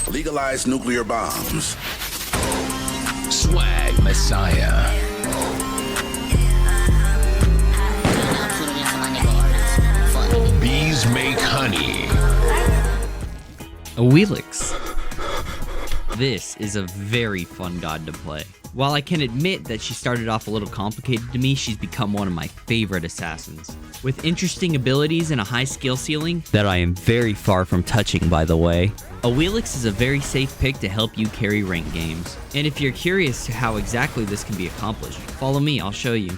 Legalize nuclear bombs. Swag Messiah. Bees make honey. Awilix. This is a very fun god to play. While I can admit that she started off a little complicated to me, she's become one of my favorite assassins. With interesting abilities and a high skill ceiling that I am very far from touching, by the way, Awilix is a very safe pick to help you carry rank games. And if you're curious to how exactly this can be accomplished, follow me, I'll show you.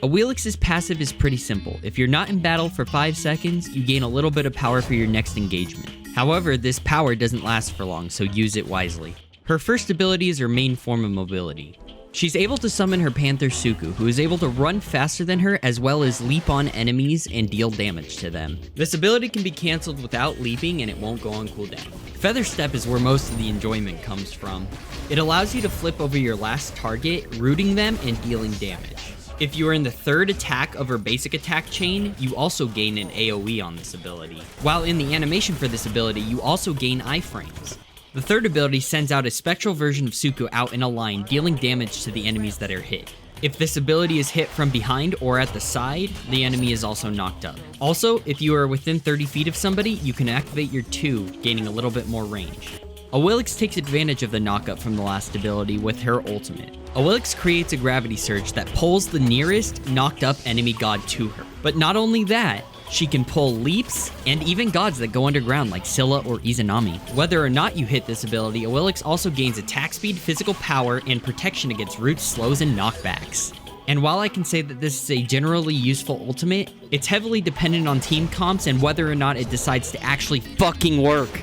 Awilix's passive is pretty simple. If you're not in battle for 5 seconds, you gain a little bit of power for your next engagement. However, this power doesn't last for long, so use it wisely. Her first ability is her main form of mobility. She's able to summon her Panther Suku, who is able to run faster than her as well as leap on enemies and deal damage to them. This ability can be cancelled without leaping and it won't go on cooldown. Feather Step is where most of the enjoyment comes from. It allows you to flip over your last target, rooting them and dealing damage. If you are in the third attack of her basic attack chain, you also gain an AoE on this ability. While in the animation for this ability, you also gain iframes. The third ability sends out a spectral version of Suku out in a line, dealing damage to the enemies that are hit. If this ability is hit from behind or at the side, the enemy is also knocked up. Also, if you are within 30 feet of somebody, you can activate your 2, gaining a little bit more range. Awilix takes advantage of the knockup from the last ability with her ultimate. Awilix creates a gravity surge that pulls the nearest knocked up enemy god to her. But not only that, she can pull leaps and even gods that go underground like Scylla or Izanami. Whether or not you hit this ability, Awilix also gains attack speed, physical power, and protection against roots, slows, and knockbacks. And while I can say that this is a generally useful ultimate, it's heavily dependent on team comps and whether or not it decides to actually fucking work.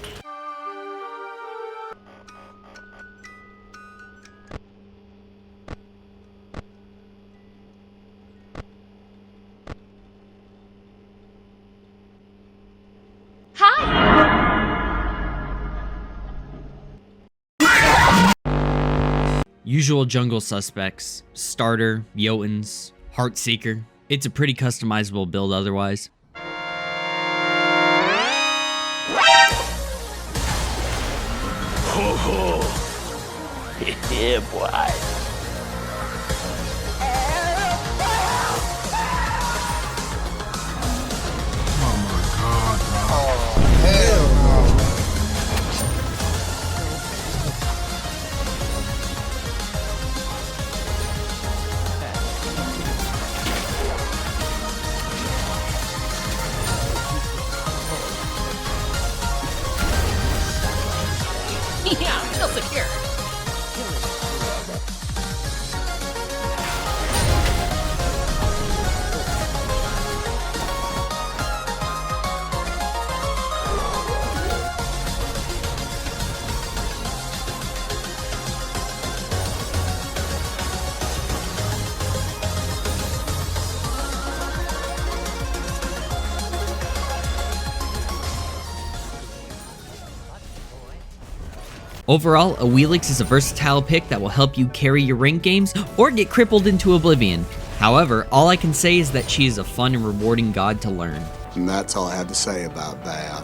Usual jungle suspects, starter, Jotuns, Heartseeker. It's a pretty customizable build otherwise. Ho ho! Yeah, boy. Yeah, I feel secure. Overall, Awilix is a versatile pick that will help you carry your rank games or get crippled into oblivion. However, all I can say is that she is a fun and rewarding god to learn. And that's all I have to say about that.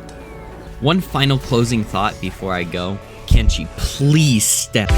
One final closing thought before I go. Can she please step